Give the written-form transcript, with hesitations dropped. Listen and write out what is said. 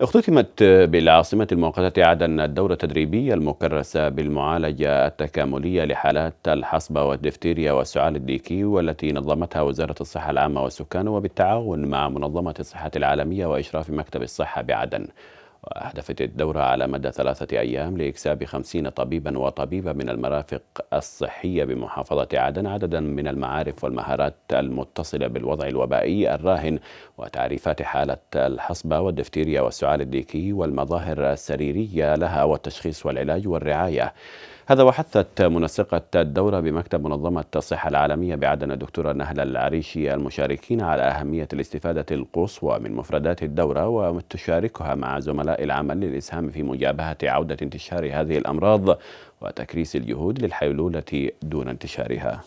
اختتمت بالعاصمة المؤقتة عدن الدورة التدريبية المكرسة بالمعالجة التكاملية لحالات الحصبة والدفتيريا والسعال الديكي، والتي نظمتها وزارة الصحة العامة والسكان وبالتعاون مع منظمة الصحة العالمية وإشراف مكتب الصحة بعدن. وأهدفت الدورة على مدى 3 أيام لإكساب 50 طبيبا وطبيبة من المرافق الصحية بمحافظة عدن عددا من المعارف والمهارات المتصلة بالوضع الوبائي الراهن وتعريفات حالة الحصبة والدفتيريا والسعال الديكي والمظاهر السريرية لها والتشخيص والعلاج والرعاية. هذا وحثت منسقة الدورة بمكتب منظمة الصحة العالمية بعدن الدكتورة نهلة العريشي المشاركين على أهمية الاستفادة القصوى من مفردات الدورة وتشاركها مع زملاء العمل للإسهام في مجابهة عودة انتشار هذه الأمراض وتكريس الجهود للحيلولة دون انتشارها.